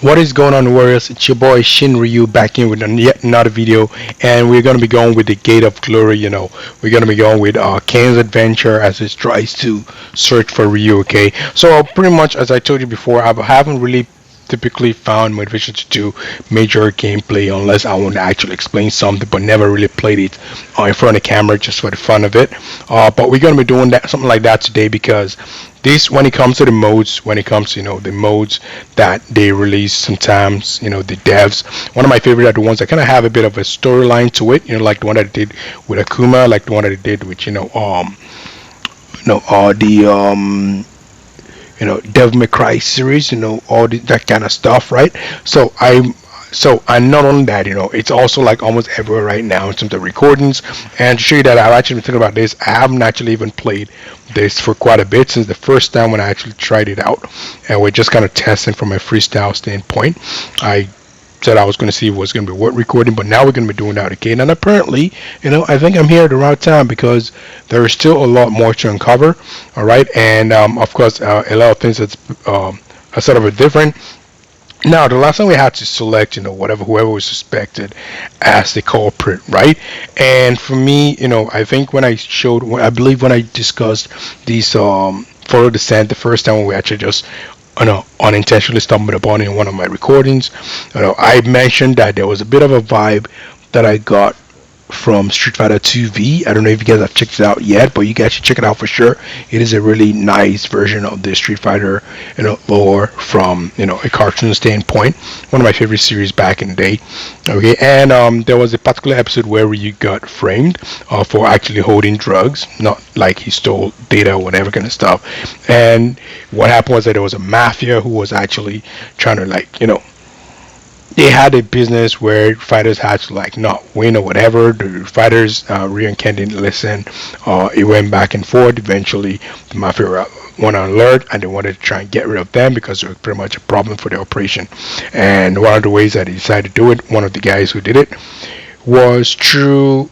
What is going on, Warriors? It's your boy Shin Ryu back in with yet another video, and we're gonna be going with the Gate of Glory. We're gonna be going with Kane's adventure as he tries to search for Ryu. Okay, so pretty much as I told you before, I haven't really typically found motivation to do major gameplay unless I want to actually explain something, but never really played it in front of the camera just for the fun of it. But we're gonna be doing that something like that today because this, when it comes to the modes, when it comes to the modes that they release sometimes, the devs, one of my favorite are the ones that kind of have a bit of a storyline to it, like the one that they did with Akuma, like the one that they did with the Devil May Cry series, all that kind of stuff, right? So not only that, it's also like almost everywhere right now in terms of recordings. And to show you that I've actually been thinking about this, I haven't actually even played this for quite a bit since the first time when I actually tried it out, and we're just kind of testing from a freestyle standpoint. I said I was going to see if it was going to be worth recording, but now we're going to be doing that again. And apparently, I think I'm here at the right time because there is still a lot more to uncover. All right, and of course, a lot of things that's are sort of a different. Now, the last time we had to select, whoever was suspected as the culprit, right? And for me, I think I believe when I discussed these photo descent the first time when we actually just, unintentionally stumbled upon in one of my recordings, I mentioned that there was a bit of a vibe that I got from Street Fighter 2V. I don't know if you guys have checked it out yet, but you guys should check it out for sure. It is a really nice version of the Street Fighter, lore from a cartoon standpoint. One of my favorite series back in the day. Okay, and there was a particular episode where you got framed for actually holding drugs, not like he stole data or whatever kind of stuff. And what happened was that there was a mafia who was actually trying to they had a business where fighters had to not win or whatever. The fighters Ryoken didn't listen. It went back and forth. Eventually, the mafia went on alert and they wanted to try and get rid of them because they were pretty much a problem for the operation. And one of the ways that they decided to do it, one of the guys who did it, was through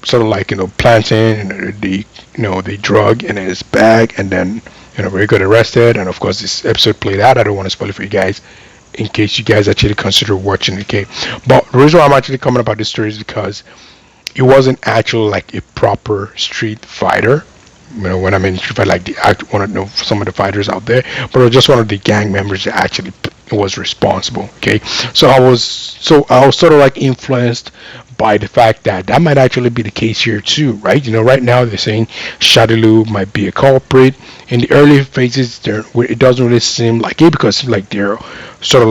sort of planting the drug in his bag, and then we got arrested. And of course, this episode played out. I don't want to spoil it for you guys in case you guys actually consider watching the game. But the reason why I'm actually coming about this story is because it wasn't actually like a proper Street Fighter. When I mean Street Fighter, like the act, one of some of the fighters out there, but it was just one of the gang members that actually was responsible. Okay, so I was sort of influenced by the fact that that might actually be the case here too, right? Right now they're saying Shadaloo might be a culprit. In the early phases, it doesn't really seem like it because it seems like they're sort of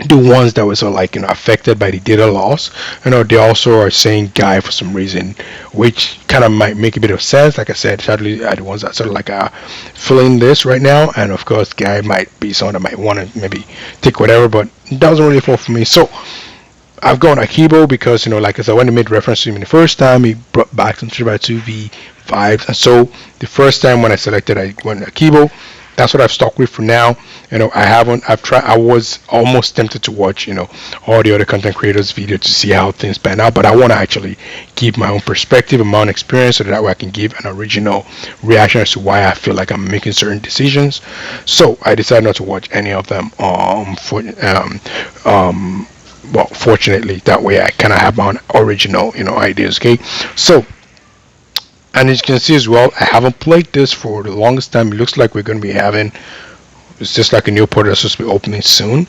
the ones that were sort of affected by the data loss. They also are saying Guy for some reason, which kind of might make a bit of sense. Like I said, Shadaloo are the ones that sort of are feeling this right now, and of course Guy might be someone that might want to maybe take whatever, but it doesn't really fall for me. So I've gone Akibo because, like I said, when I made reference to him the first time, he brought back some Street Fighter 2V vibes. And so the first time when I selected, I went Akibo. That's what I've stuck with for now. I was almost tempted to watch, all the other content creators' videos to see how things pan out. But I want to actually give my own perspective and my own experience so that way I can give an original reaction as to why I feel like I'm making certain decisions. So I decided not to watch any of them. Well, fortunately, that way I kind of have my own original, ideas. Okay, so, and as you can see as well, I haven't played this for the longest time. It looks like we're going to be having, it's just like a new portal that's supposed to be opening soon.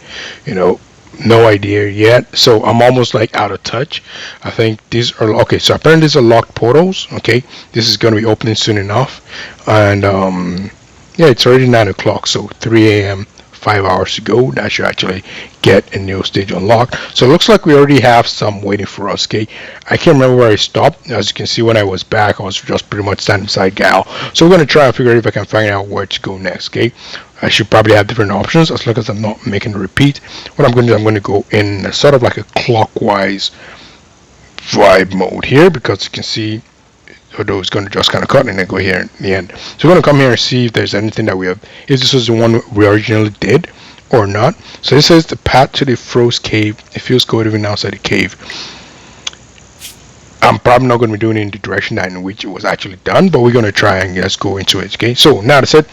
No idea yet. So I'm almost out of touch. I think these are okay. So apparently these are locked portals. Okay, this is going to be opening soon enough, and yeah, it's already 9 o'clock, so 3 a.m. 5 hours to go. That should actually get a new stage unlocked. So it looks like we already have some waiting for us. Okay, I can't remember where I stopped. As you can see, when I was back, I was just pretty much standing beside Gal. So we're going to try and figure out if I can find out where to go next. Okay, I should probably have different options as long as I'm not making a repeat. What I'm going to do, I'm going to go in sort of like a clockwise vibe mode here, because you can see, although it's going to just kind of cut and then go here in the end. So we're going to come here and see if there's anything that we have, if this was the one we originally did or not. So this says the path to the Froze Cave. It feels good even outside the cave. I'm probably not going to be doing it in the direction that in which it was actually done, but we're going to try and let's go into it. Okay, so now that said,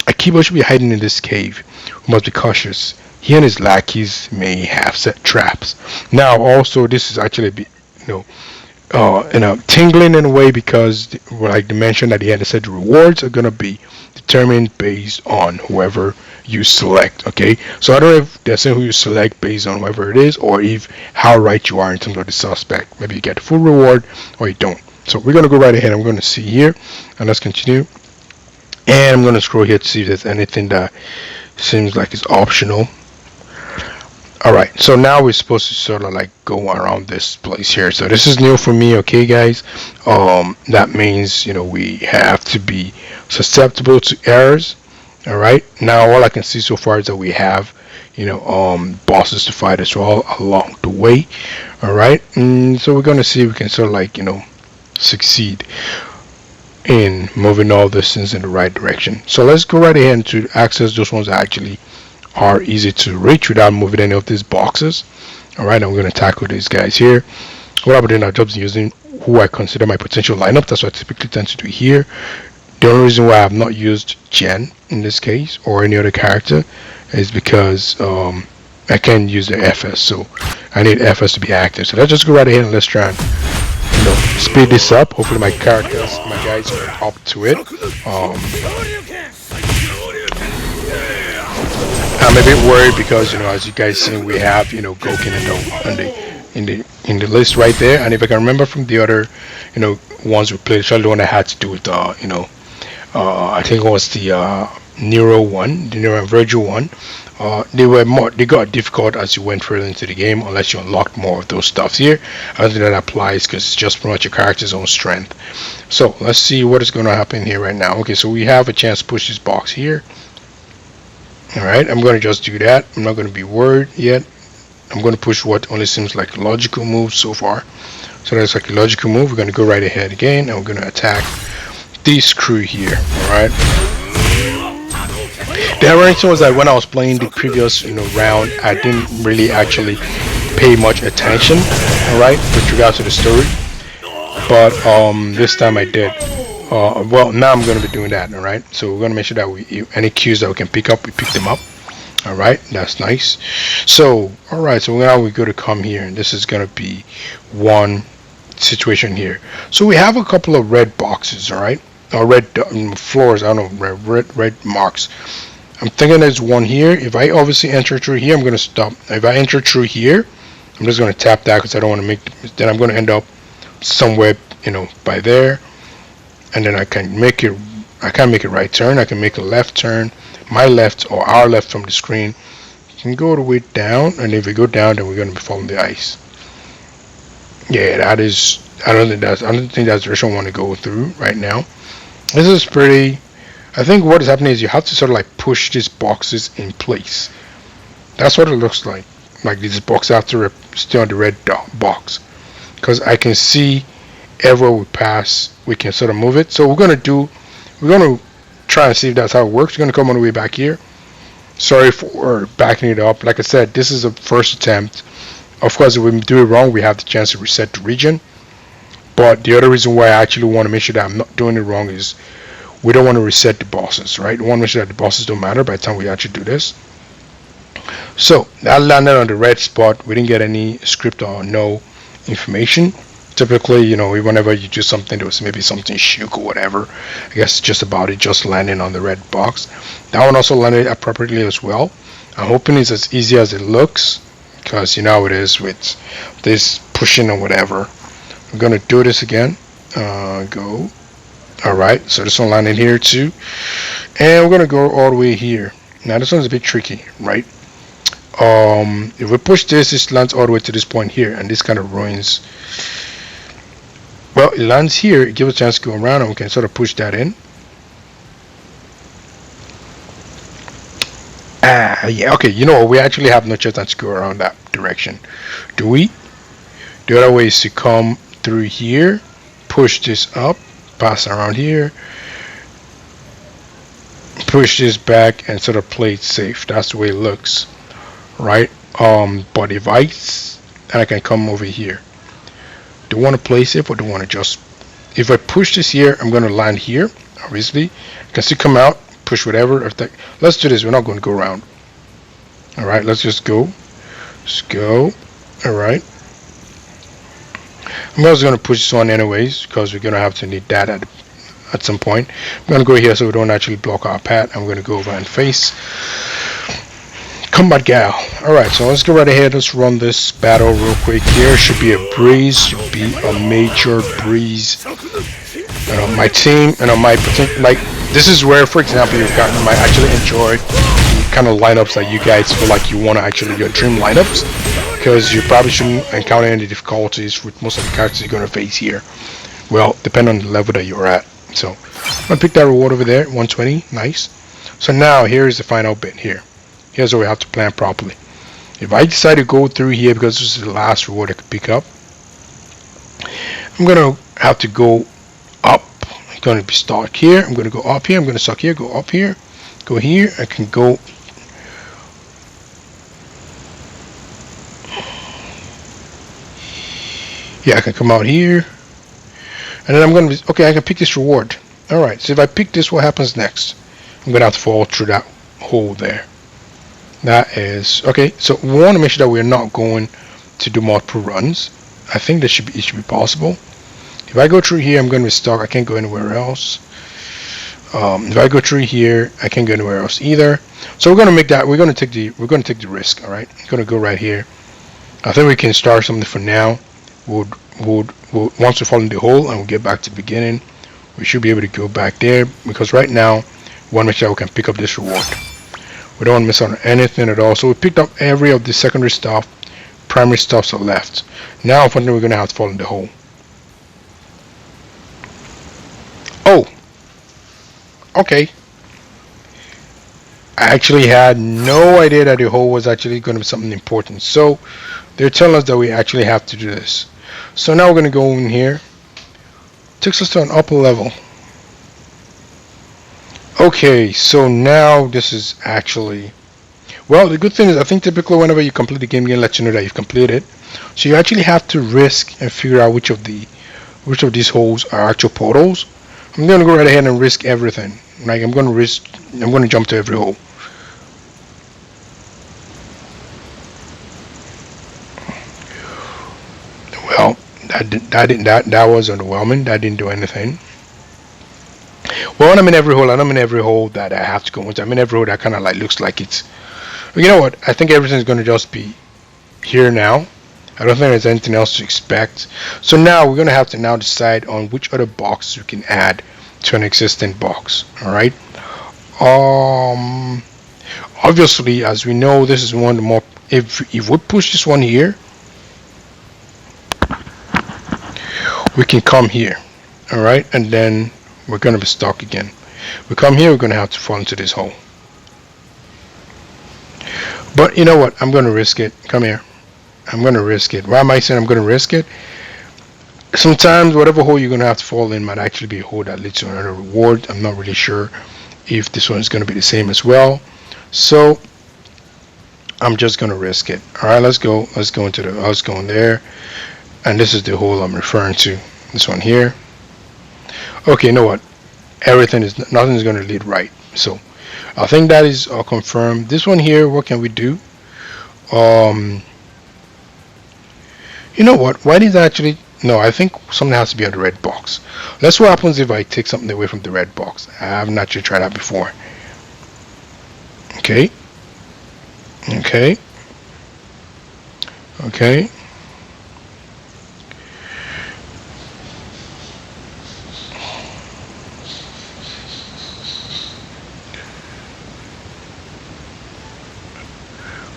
Akiba should be hiding in this cave. We must be cautious. he and his lackeys may have set traps. Now, also, this is actually, you know, tingling in a way because, like the mention that he had said, the rewards are gonna be determined based on whoever you select. Okay, so I don't know if they're saying who you select based on whoever it is, or if how right you are in terms of the suspect. Maybe you get the full reward or you don't. So we're gonna go right ahead. I'm gonna see here, and let's continue. And I'm gonna scroll here to see if there's anything that seems like it's optional. Alright, so now we're supposed to sort of like go around this place here. So this is new for me, okay guys? That means, we have to be susceptible to errors. Alright, now all I can see so far is that we have, bosses to fight as well along the way. Alright, so we're gonna see if we can sort of like, succeed in moving all these things in the right direction. So let's go right ahead to access those ones that actually are easy to reach without moving any of these boxes. Alright, I'm going to tackle these guys here. What I'm doing now is using who I consider my potential lineup. That's what I typically tend to do here. The only reason why I have not used Jen in this case or any other character is because I can't use the FS, so I need FS to be active. So let's just go right ahead and let's try and speed this up. Hopefully my guys are up to it. I'm a bit worried because as you guys see, we have Gokin in the list right there, and if I can remember from the other ones we played, especially the one that had to do with I think it was the Nero one, the Nero and Virgil one. They got difficult as you went further into the game unless you unlocked more of those stuffs here. I don't think that applies because it's just pretty much your character's own strength. So let's see what is going to happen here right now. Okay, so we have a chance to push this box here. Alright, I'm going to just do that. I'm not going to be worried yet. I'm going to push what only seems like a logical move so far. So that's like a logical move. We're going to go right ahead again and we're going to attack this crew here. Alright. The irony was that when I was playing the previous round, I didn't really actually pay much attention, alright, with regards to the story. But this time I did. Well, now I'm going to be doing that, alright? So we're going to make sure that any cues that we can pick up, we pick them up. Alright, that's nice. So, alright, so now we go to come here, and this is going to be one situation here. So we have a couple of red boxes, alright? Or red floors, I don't know, red marks. I'm thinking there's one here. If I obviously enter through here, I'm going to stop. If I enter through here, I'm just going to tap that because I don't want to then I'm going to end up somewhere, by there. And then I can't make a right turn. I can make a left turn, my left or our left from the screen. You can go all the way down, and if we go down, then we're going to be following the ice. Yeah, that is. I don't think that's the direction I want to go through right now. This is pretty. I think what is happening is you have to sort of like push these boxes in place. That's what it looks like. Like these boxes have to stay on the red box, because I can see everywhere we pass, we can sort of move it. So we're going to try and see if that's how it works. We're going to come on the way back here. Sorry for backing it up. Like I said, this is a first attempt. Of course, if we do it wrong, we have the chance to reset the region. But the other reason why I actually want to make sure that I'm not doing it wrong is we don't want to reset the bosses, right? We want to make sure that the bosses don't matter by the time we actually do this. So that landed on the red spot. We didn't get any script or no information. Typically, whenever you do something, there was maybe something shook or whatever. I guess it's just about it just landing on the red box. That one also landed appropriately as well. I'm hoping it's as easy as it looks, because you know how it is with this pushing or whatever. I'm gonna do this again. Go. Alright, so this one landed here too. And we're gonna go all the way here. Now this one's a bit tricky, right? If we push this lands all the way to this point here, and this kind of ruins. Well, it lands here, it gives us a chance to go around, and we can sort of push that in. Yeah, okay, we actually have no chance to go around that direction. Do we? The other way is to come through here, push this up, pass around here, push this back, and sort of play it safe. That's the way it looks, right? But if I can come over here. Do I want to play safe, or do I want to just, if I push this here, I'm going to land here, obviously. I can still come out, push whatever. Let's do this. We're not going to go around. All right, let's just go. Let's go. All right. I'm also going to push this one anyways because we're going to have to need that at some point. I'm going to go here so we don't actually block our path. I'm going to go over and face Combat Gal. Alright, so let's go right ahead. Let's run this battle real quick here. Should be a breeze. Should be a major breeze. My team, my potential, like, this is where, for example, you might actually enjoy kind of lineups that you guys feel like you want to actually, your dream lineups, because you probably shouldn't encounter any difficulties with most of the characters you're going to face here. Well, depending on the level that you're at. So, I'm going to pick that reward over there, 120, nice. So now, here's the final bit here. Here's where we have to plan properly. If I decide to go through here because this is the last reward I could pick up, I'm going to have to go up. I'm going to be stuck here. I'm going to go up here. I'm going to suck here, go up here, go here. I can go. Yeah, I can come out here. And then I'm going to, okay, I can pick this reward. Alright, so if I pick this, what happens next? I'm going to have to fall through that hole there. That is okay. So we want to make sure that we're not going to do multiple runs. I think it should be possible. If I go through here, I'm going to be stuck. I can't go anywhere else. If I go through here, I can't go anywhere else either. So we're going to make that. We're going to take the risk. All right. I'm going to go right here. I think we can start something for now. We'll once we fall in the hole and we get back to the beginning, we should be able to go back there because right now we want to make sure we can pick up this reward. We don't want to miss out on anything at all. So we picked up every of the secondary stuff. Primary stuffs are left. Now, unfortunately, we're going to have to fall in the hole. Oh. Okay. I actually had no idea that the hole was actually going to be something important. So they're telling us that we actually have to do this. So now we're going to go in here. Takes us to an upper level. Okay, so now this is actually, well, the good thing is I think typically whenever you complete the game, it lets you know that you've completed. So you actually have to risk and figure out which of these holes are actual portals. I'm going to go right ahead and risk everything. Like I'm going to jump to every hole. Well, that was underwhelming. That didn't do anything. Well, when I'm in every hole that I have to go into. I'm in every hole that kind of like looks like it's. You know what? I think everything's going to just be here now. I don't think there's anything else to expect. So now we're going to have to now decide on which other box we can add to an existing box. All right. Obviously, as we know, this is one of the more. If we push this one here, we can come here. All right, and then we're going to be stuck again. We come here, we're going to have to fall into this hole. But you know what? I'm going to risk it. Come here. I'm going to risk it. Why am I saying I'm going to risk it? Sometimes whatever hole you're going to have to fall in might actually be a hole that leads to another reward. I'm not really sure if this one is going to be the same as well. So I'm just going to risk it. All right, let's go. Let's go in there. And this is the hole I'm referring to. This one here. Okay, you know what? Nothing is going to lead right. So I think that is confirmed. This one here, what can we do? You know what? Why did I actually? No, I think something has to be on the red box. That's what happens if I take something away from the red box. I haven't actually tried that before. Okay. Okay. Okay.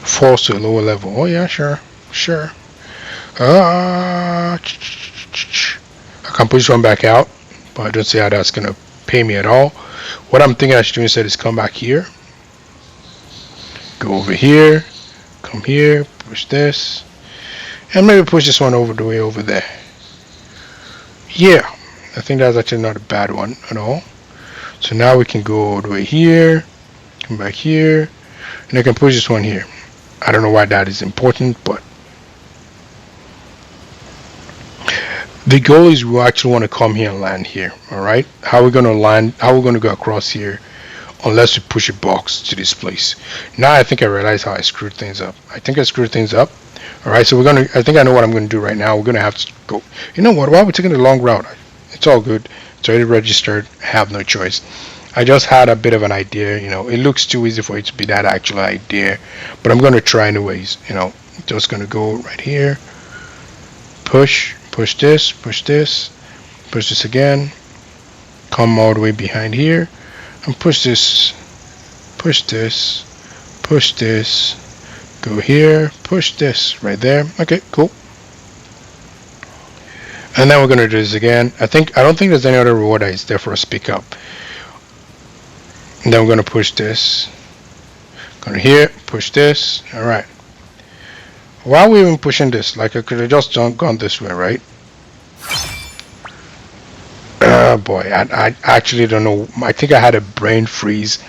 Falls to a lower level. Oh yeah, sure. Sure. I can push one back out, but I don't see how that's gonna pay me at all. What I'm thinking I should do instead is come back here, go over here, come here, push this, and maybe push this one over the way over there. Yeah, I think that's actually not a bad one at all. So now we can go all the way here, come back here, and I can push this one here. I don't know why that is important, but the goal is we actually want to come here and land here. All right, how we're going to land, how we're going to go across here. unless we push a box to this place. Now I think I realize how I screwed things up. I think I screwed things up. Alright, so I think I know what I'm gonna do right now. We're gonna have to go, you know what, why are we taking the long route? It's all good. It's already registered. I have no choice. I just had a bit of an idea, it looks too easy for it to be that actual idea, but I'm gonna try anyways, just gonna go right here, push this, push this again, come all the way behind here, and push this, push this, push this, go here, push this right there. Okay, cool. And then we're gonna do this again. I don't think there's any other reward that is there for us to pick up. And then we're gonna push this. Go to here, push this. All right. Why are we even pushing this? Like I could have just gone this way, right? Oh boy, I actually don't know. I think I had a brain freeze.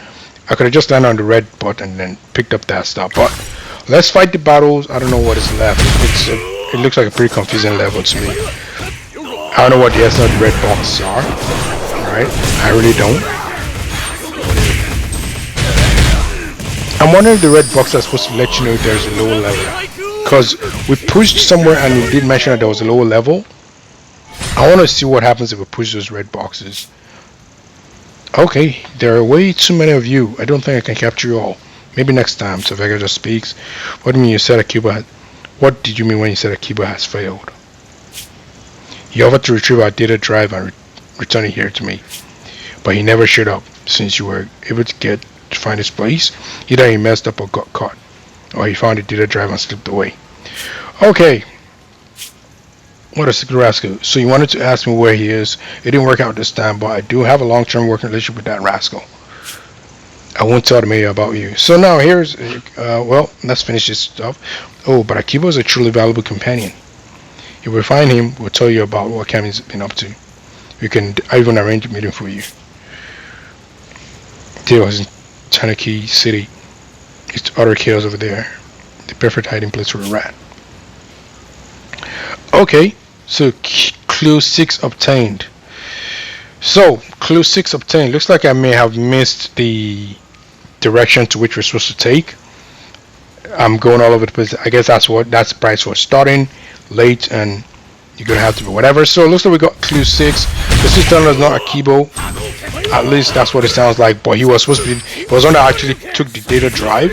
I could have just landed on the red button and then picked up that stuff. But let's fight the battles. I don't know what is left. It looks like a pretty confusing level to me. I don't know what the S and the red boxes are. Alright, I really don't. I'm wondering if the red box is supposed to let you know if there's a lower level. Because we pushed somewhere and we did mention that there was a lower level. I want to see what happens if we push those red boxes. Okay, there are way too many of you. I don't think I can capture you all. Maybe next time. So Vega just speaks. What do you mean you said a keyboard? What did you mean when you said a keyboard has failed? You offered to retrieve our data drive and return it here to me, but he never showed up. Since you were able to find his place, either he messed up or got caught, or he found the data drive and slipped away. Okay. What a secret rascal. So you wanted to ask me where he is. It didn't work out this time, but I do have a long-term working relationship with that rascal. I won't tell the mayor about you. So now here's, well, let's finish this stuff. Oh, but Akiba is a truly valuable companion. If we find him, we'll tell you about what Kami's been up to. We can even arrange a meeting for you. There was in Tanaki City. It's utter chaos over there. The perfect hiding place for a rat. Okay, so clue 6 obtained. So, clue 6 obtained. Looks like I may have missed the direction to which we're supposed to take. I'm going all over the place. I guess that's the price for starting late, and you're gonna have to be whatever. So it looks like we got clue 6. The system is not Akibo. At least that's what it sounds like. But he was supposed to be. He was one that actually took the data drive,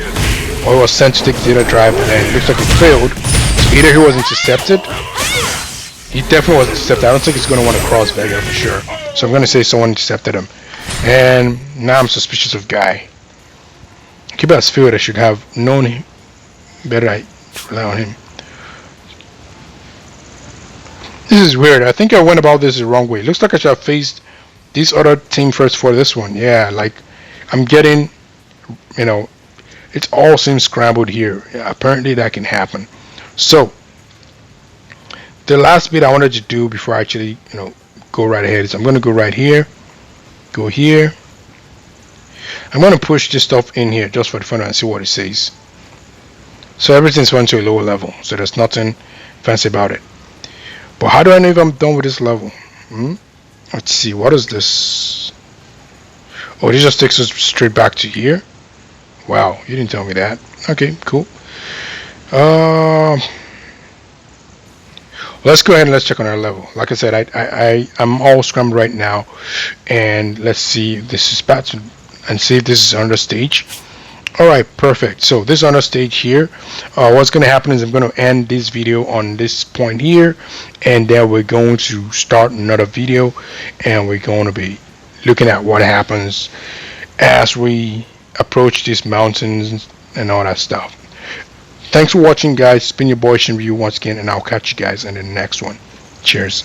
or he was sent to take the data drive, and then it looks like it failed. So either he was intercepted. He definitely was intercepted. I don't think he's gonna want to cross Vega for sure. So I'm gonna say someone intercepted him. And now I'm suspicious of Guy. Akiba has failed. I should have known him better. I rely on him. This is weird. I think I went about this the wrong way. Looks like I should have faced this other team first for this one. Yeah, like I'm getting, it all seems scrambled here. Yeah, apparently that can happen. So the last bit I wanted to do before I actually, go right ahead is I'm going to go right here, go here. I'm going to push this stuff in here just for the fun and see what it says. So everything's went to a lower level, so there's nothing fancy about it. But how do I know if I'm done with this level? Let's see, what is this? Oh, this just takes us straight back to here. Wow, you didn't tell me that. Okay, cool. Let's go ahead and let's check on our level. Like I said, I'm all scrambled right now, and let's see if this is bad and see if this is under stage. Alright, perfect. So this on a stage here, what's going to happen is I'm going to end this video on this point here, and then we're going to start another video, and we're going to be looking at what happens as we approach these mountains and all that stuff. Thanks for watching, guys. It's been your boy Shinryu once again, and I'll catch you guys in the next one. Cheers.